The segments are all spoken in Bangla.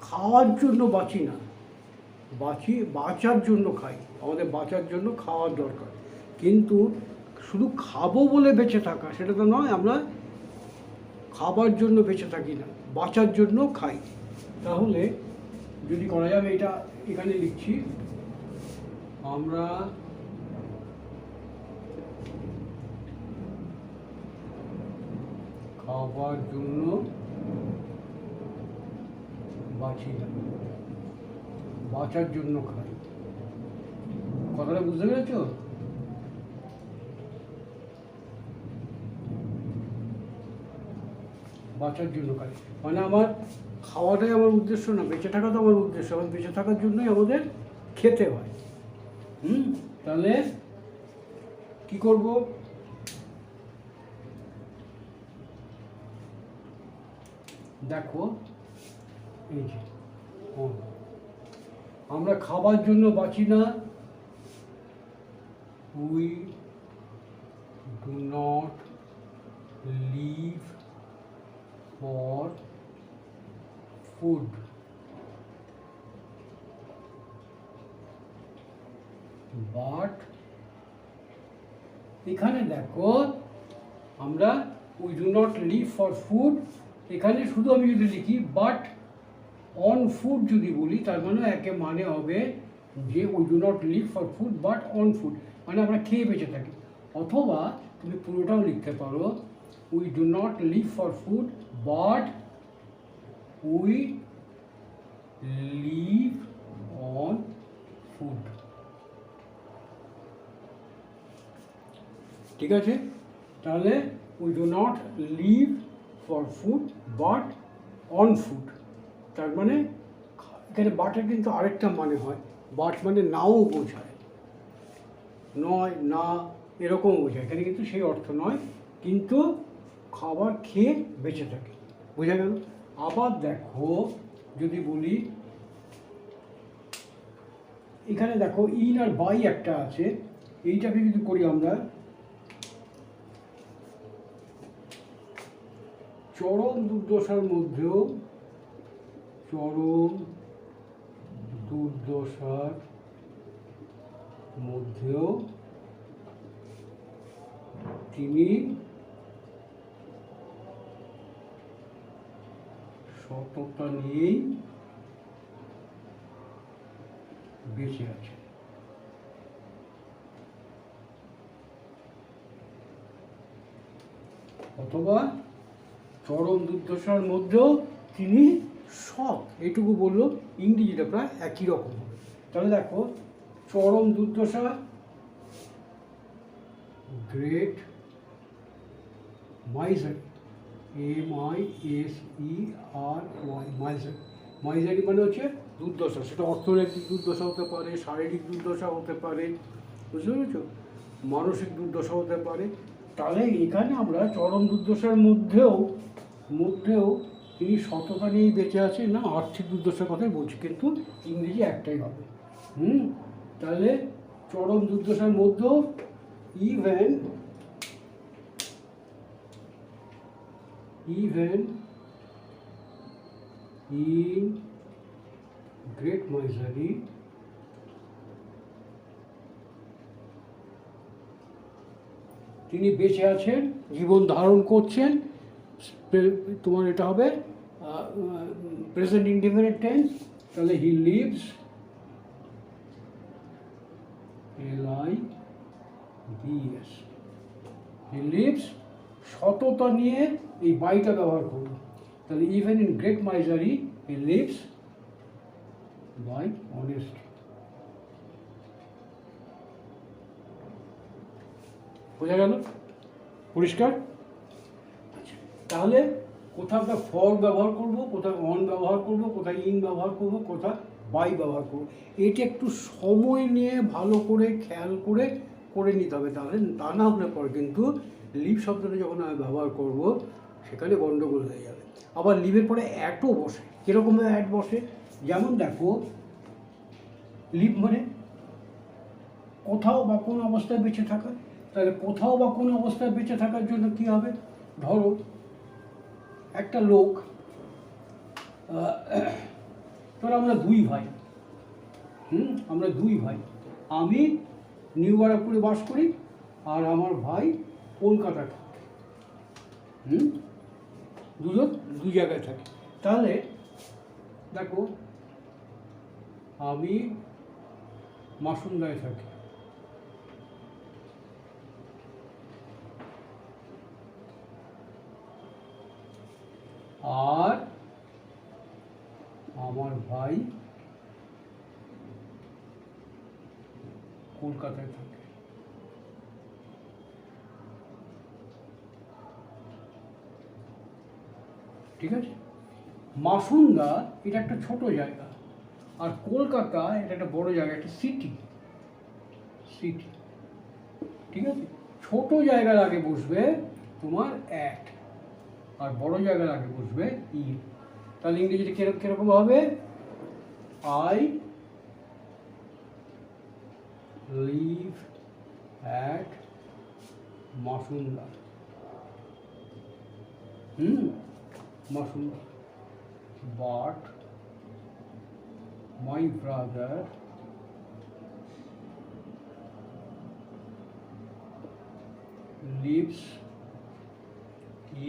খাওয়ার জন্য বাঁচি না, বাঁচার জন্য খাই। আমাদের বাঁচার জন্য খাওয়ার দরকার, কিন্তু শুধু খাবো বলে বেঁচে থাকা সেটা তো নয়। আমরা খাবার জন্য বেঁচে থাকি না, বাঁচার জন্য খাই। তাহলে যদি করা যাবে, এটা এখানে লিখছি, আমরা খাবার জন্য বাঁচি না, বাঁচার জন্য খাই। কথাটা বুঝতে পেরেছ? বাঁচার জন্য খাই মানে আমার খাওয়াটাই আমার উদ্দেশ্য না, বেঁচে থাকা তো আমার উদ্দেশ্য। আমার বেঁচে থাকার জন্যই আমাদের খেতে হয়। তাহলে কি করব? দেখো, এই যে আমরা খাবার জন্য বাঁচি না, we do not live for food. But এখানে দেখো, আমরা we do not live for food, এখানে শুধু আমি যদি লিখি বাট অন ফুড যদি বলি, তার মানে একে মানে হবে যে we do not live for food but on food, মানে আমরা খেয়ে বেঁচে থাকি। অথবা তুমি পুরোটাও লিখতে পারো, we do not live for food but we live on food. ঠিক আছে? তাহলে we do not live for food but on food, তার মানে এখানে বাটের কিন্তু আরেকটা মানে হয়, বাট মানে নাও বোঝায়, নয় না এরকম বোঝায়। এখানে কিন্তু সেই অর্থ নয়, কিন্তু খাবার খেয়ে বেঁচে থাকে। বোঝা গেল? আবার দেখো, যদি বলি এখানে দেখো ইন আর বাই একটা আছে, এইটাকে যদি করি আমরা চরম দুর্দশার মধ্যেও, চরম দুর্দশার মধ্যেও তিনি সততা নিয়েই বেঁচে আছেন। অথবা চরম দুর্দশার মধ্যেও তিনি সৎ, এইটুকু বললো, ইংরেজিটা প্রায় একই রকম হবে। তাহলে দেখো, চরম দুর্দশা, গ্রেট মাইজারি, MISERY, মাইজারি মানে হচ্ছে দুর্দশা। সেটা অর্থনৈতিক দুর্দশা হতে পারে, শারীরিক দুর্দশা হতে পারে, বুঝতে পেরেছ, মানসিক দুর্দশা হতে পারে। তাহলে এখানে আমরা চরম দুর্দশার মধ্যেও তিনি সততা নিয়েই বেঁচে আছেন, না আর্থিক দুর্দশার কথাই বলছি, কিন্তু ইংরেজি একটাই হবে। তাহলে চরম দুর্দশার মধ্যেও ইভেন ইন গ্রেট মাইজারি তিনি বেঁচে আছেন, জীবন ধারণ করছেন। তোমার এটা হবে প্রেজেন্ট ইনডিফিনিট টেন্স। তাহলে he lives, LIVS, he lives, সততা নিয়ে এই বাইটা ব্যবহার করব। তাহলে even in great misery he lives by honesty. বোঝা গেল? পরিষ্কার? আচ্ছা, তাহলে কোথাও আমরা ফর ব্যবহার করব, কোথায় অন ব্যবহার করব, কোথায় ইন ব্যবহার করব, কোথায় বাই ব্যবহার করব, এটা একটু সময় নিয়ে ভালো করে খেয়াল করে নিতে হবে। তাহলে তা না হলে পরে কিন্তু লিভ শব্দটা যখন আমি ব্যবহার করব সেখানে গণ্ডগোল হয়ে যাবে। আবার লিভের পরে অ্যাটও বসে। কীরকমভাবে অ্যাট বসে? যেমন দেখো, লিভ মানে কোথাও বা কোন অবস্থায় বেঁচে থাকা। তাহলে কোথাও বা কোন অবস্থায় বেঁচে থাকার জন্য কী হবে? ধরো একটা লোক ধর আমরা দুই ভাই, আমরা দুই ভাই, আমি নিউ ব্যারাকপুরে বাস করি আর আমার ভাই কলকাতায় থাকে, দুজন দু জায়গায় থাকে। তাহলে দেখো আমি মাসুন্দায় থাকি, আর আমার ভাই কলকাতায় থাকে। ঠিক আছে, মাসুন্দা এটা একটা ছোট জায়গা, আর কলকাতা এটা একটা বড় জায়গা, একটা সিটি। সিটি, ঠিক আছে। ছোট জায়গার আগে বসবে তোমার অ্যাট, আর বড় জায়গার আগে বসবে ই। তাহলে ইংরেজিতে কিরকম হবে? I live at Masunda, Masunda, but my brother lives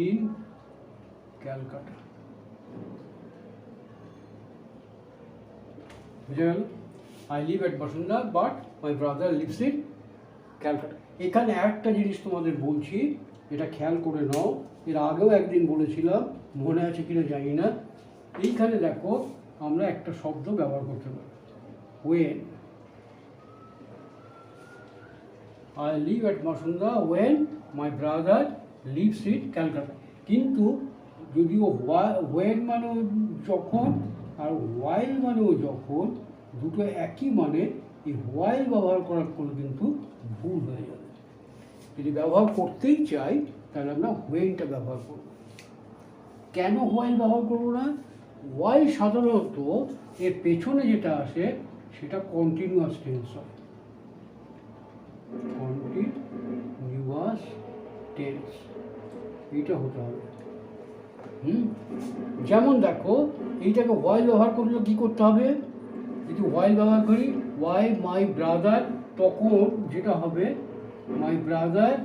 in Calcutta. বুঝে গেল? I live at Basunda, but my brother lives in Calcutta. এখানে একটা জিনিস তোমাদের বলছি, এটা খেয়াল করে নাও। এর আগেও একদিন বলেছিলাম, মনে আছে কিনা জানি না। এইখানে দেখো আমরা একটা শব্দ ব্যবহার করতে পারি, when. I live at Masunda when my brother lives in Calcutta. কিন্তু যদিও when মানেও যখন আর while মানেও যখন, দুটো একই মানে, এই while ব্যবহার করার কোনো কিন্তু ভুল হয়ে যাবে। যদি ব্যবহার করতেই চাই তাহলে আমরা whenটা ব্যবহার করব। কেন while ব্যবহার করব না? while সাধারণত এর পেছনে যেটা আসে সেটা কন্টিনিউয়াস টেন্স হয়, কন্টিনিউয়াস টেন্স, এইটা হতে হবে। যেমন দেখো এইটাকে while ব্যবহার করলে কি করতে হবে? যদি while ব্যবহার করি why মাই ব্রাদার, তখন যেটা হবে মাই ব্রাদার,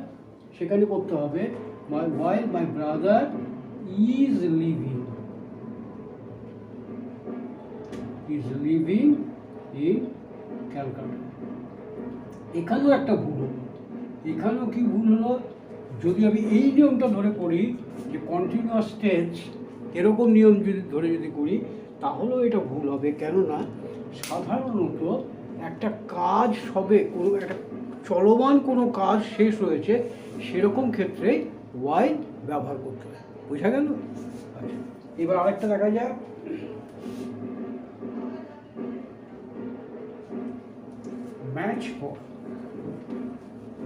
সেখানে করতে হবে while my brother is living, in Calcutta. এখানেও একটা ভুল হলো। এখানেও কি ভুল হলো? যদি আমি এই নিয়মটা ধরে করি যে কন্টিনিউয়াস টেন্স, এরকম নিয়ম যদি করি তাহলেও এটা ভুল হবে। কেননা সাধারণত একটা কাজ সবে কোনো একটা চলমান কোনো কাজ শেষ হয়েছে, সেরকম ক্ষেত্রে ওয়াই ব্যবহার করতে হয়। বোঝা গেল? আচ্ছা, এবার আরেকটা দেখা যাক। Match for.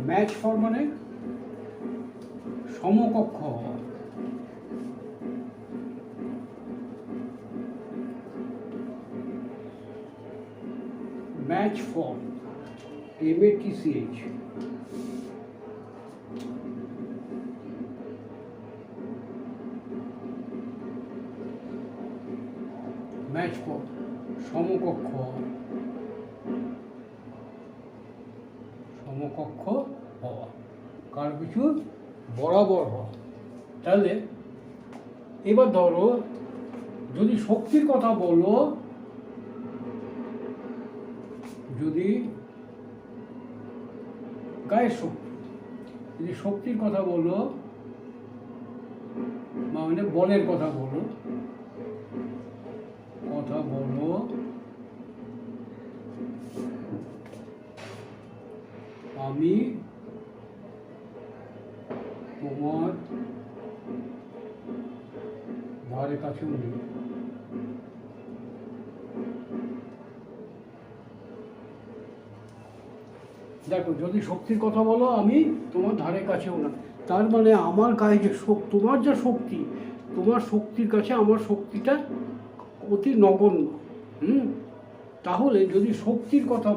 ম্যাচ ফর মানে সমকক্ষ হওয়া। Match for, MATCH, match for সমকক্ষ হওয়া, সমকক্ষ হওয়া, কার কিছু বরাবর হওয়া। তাহলে এবার ধরো যদি শক্তির কথা বলো, যদি গায়ের শক্তি, যদি শক্তির কথা বলো মানে বলের কথা বলো, আমি তোমার ধারে কাছেও নেই। দেখো যদি শক্তির কথা বলো, আমি তোমার ধারে কাছেও না, তার মানে আমার গায়ে যে তোমার যা শক্তি, তোমার শক্তির কাছে আমার শক্তিটা অতি নগণ্য। তাহলে যদি শক্তির কথা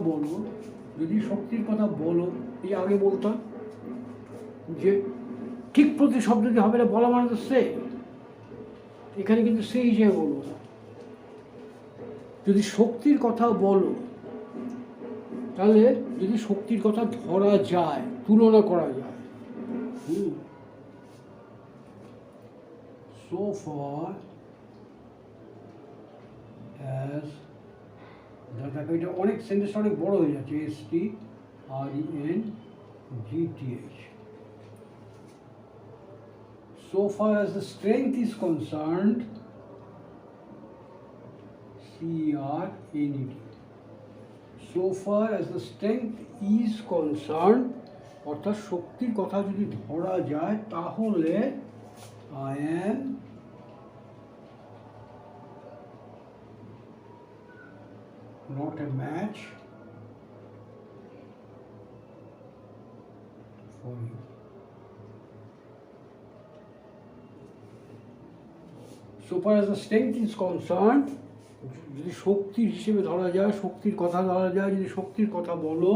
বলো, এই আগে বলতাম যে ঠিক প্রতিশব্দ যদি হবে না, বলা মানে তো সে, এখানে কিন্তু সে হিসেবে বলবো না, যদি শক্তির কথা বলো, তাহলে যদি শক্তির কথা ধরা যায়, তুলনা করা যায়, so far as, দেখো এটা অনেক সেন্টেন্স অনেক বড় হয়ে যাচ্ছে, STRENGTH, so far as the strength is concerned, CRNED, so far as the strength is concerned, অর্থাৎ শক্তির কথা যদি ধরা যায় তাহলে I am not a match for you. So far as the strength is concerned, যদি শক্তির হিসেবে ধরা যায়, শক্তির কথা ধরা যায়, যদি শক্তির কথা বলো,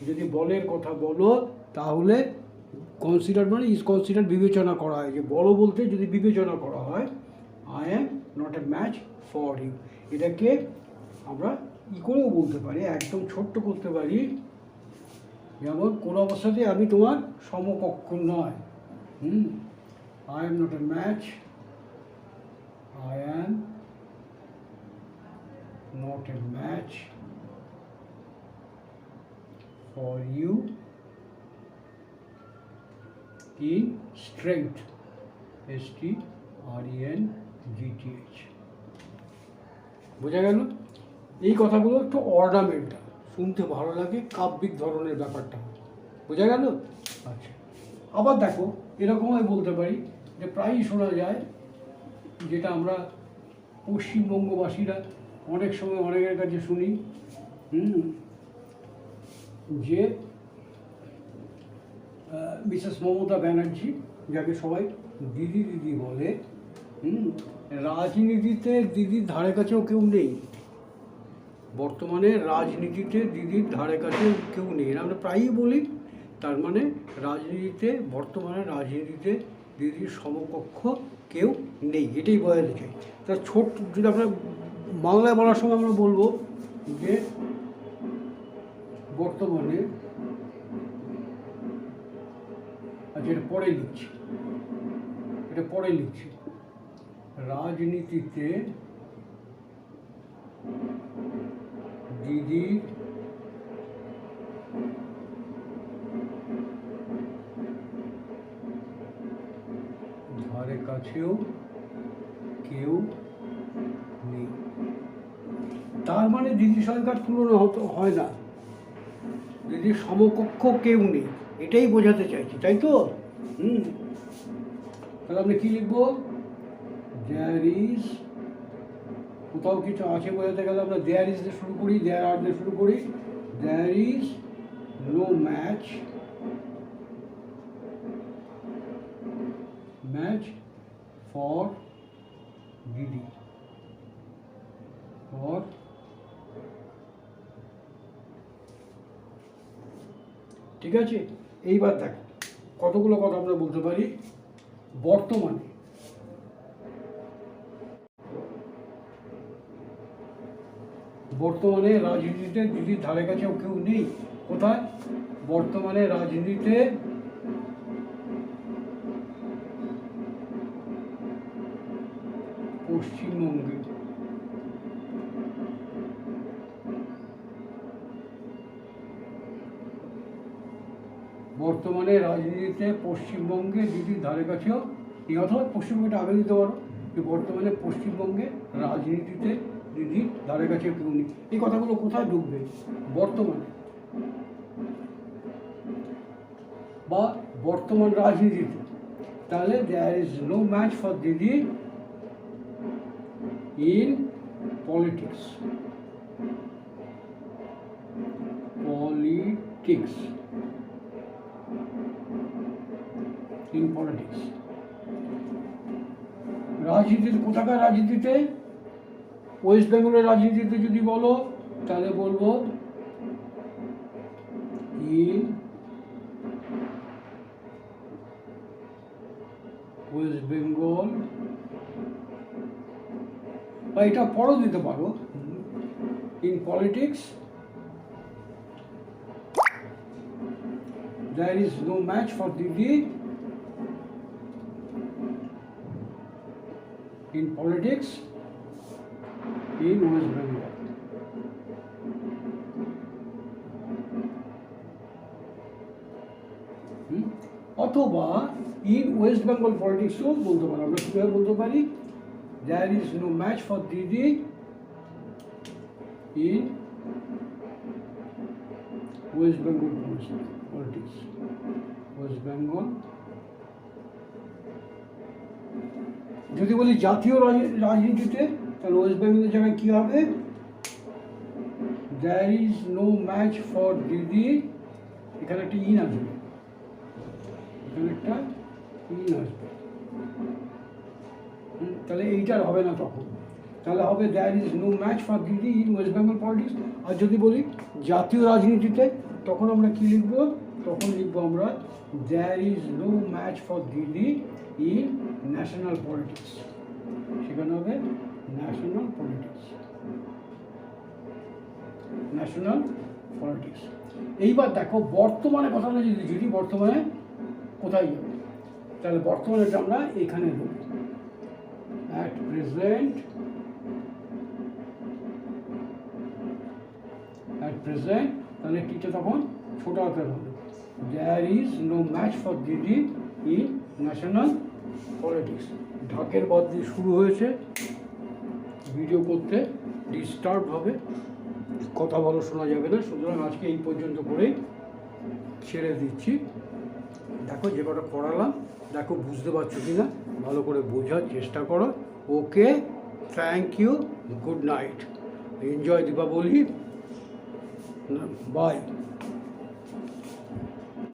যদি বলের কথা বলো, তাহলে কনসিডার মানে ইজ কনসিডার বিবেচনা করা হয়, যে বলো বলতে যদি বিবেচনা করা হয়, I am not a match for you. এটাকে আমরা ই করেও বলতে পারি, একদম ছোট্ট করতে পারি, যেমন কোনো অবস্থাতে আমি তোমার সমকক্ষ নয়। I am not a match, I am not a match for you in strength, STRENGTH, বোঝা গেল? এই কথাগুলো একটু অর্নামেন্টাল, শুনতে ভালো লাগে, কাব্যিক ধরনের ব্যাপারটা, বোঝা গেল? আচ্ছা, আবার দেখো এরকম আমি বলতে পারি যে প্রায়ই শোনা যায়, যেটা আমরা পশ্চিমবঙ্গবাসীরা অনেক সময় অনেকের কাছে শুনি, যে মিসেস মমতা ব্যানার্জি, যাকে সবাই দিদি দিদি বলে, রাজনীতিতে দিদির ধারে কাছেও কেউ নেই, বর্তমানে রাজনীতিতে দিদির ধারে কাছেও কেউ নেই, আমরা প্রায়ই বলি। তার মানে রাজনীতিতে, বর্তমানে রাজনীতিতে দিদির সমকক্ষ কেউ নেই, এটাই বোঝাতে চাই। তা ছোট যদি আমরা বাংলায় বলার সময় আমরা বলবো যে বর্তমানে, আচ্ছা এটা পরে লিখছি, রাজনীতিতে দিদি ধারে কাছেও কেউ নেই। তার মানে দিদির সঙ্গে তুলনা হয় না, দিদির সমকক্ষ কেউ নেই, এটাই বোঝাতে চাইছি, তাই তো? তাহলে আমরা কি লিখবো? দেয়ার ইজ, কোথাও কিছু আছে বোঝাতে গেলে আমরা দেয়ার ইজ দিয়ে শুরু করি, দেয়ার আর দিয়ে শুরু করি। There is no match for Didi, for ঠিক আছে। এইবার দেখ কতগুলো কথা আমরা বলতে পারি। বর্তমানে রাজনীতিতে দিদির ধারে কাছেও কেউ নেই। কোথায়? বর্তমানে রাজনীতিতে পশ্চিমবঙ্গে, বর্তমানে রাজনীতিতে পশ্চিমবঙ্গে দিদির ধারে কাছেও, এই অথবা পশ্চিমবঙ্গটা আগে দিতে পারো, যে বর্তমানে পশ্চিমবঙ্গে রাজনীতিতে দিদির ধারে কাছেও কেউ নেই। এই কথাগুলো কোথায় ঢুকবে? বর্তমানে বা বর্তমান রাজনীতিতে। তাহলে there is no match for Didi in politics, রাজনীতিতে, কোথাকার রাজনীতিতে? ওয়েস্ট বেঙ্গলের রাজনীতিতে যদি বলো তাহলে বলবো ইন ওয়েস্ট বেঙ্গল, বা এটা পরও দিতে পারো, in politics there is no match for Didi in politics in West Bengal. অথবা ইন ওয়েস্ট বেঙ্গল পলিটিক্সও বলতে পারি। আমরা কীভাবে বলতে পারি? There is no match for Didi in West Bengal politics. West Bengal যদি বলি জাতীয় রাজনীতিতে, তাহলে ওয়েস্ট বেঙ্গলের জায়গায় কী হবে? There is no match for Didi, এখানে একটা ইন আসবে, এখানে একটা ইন আসবে, তাহলে এইটার হবে না তখন, তাহলে হবে there is no match for Didi in West Bengal politics. আর যদি বলি জাতীয় রাজনীতিতে, তখন আমরা কী লিখব? তখন লিখবো আমরা there is no match for Didi in national politics, সেখানে হবে ন্যাশনাল পলিটিক্স, ন্যাশনাল পলিটিক্স। এইবার দেখো বর্তমানে কথাটা যদি বর্তমানে কোথায় যাবে, তাহলে বর্তমানে আমরা এখানে দেবো অ্যাট প্রেজেন্ট, তাহলে টিটা তখন ছোট হাতের হবে। There is no match for Didi in national politics. ঢাকের বাদ দিয়ে শুরু হয়েছে, ভিডিও করতে ডিস্টার্ব হবে, কথা ভালো শোনা যাবে না, সুতরাং আজকে এই পর্যন্ত করেই ছেড়ে দিচ্ছি। দেখো যে কটা পড়ালাম, দেখো বুঝতে পারছো কি না, ভালো করে বোঝার চেষ্টা করো। Okay, thank you, good night, enjoy Deepavali, by.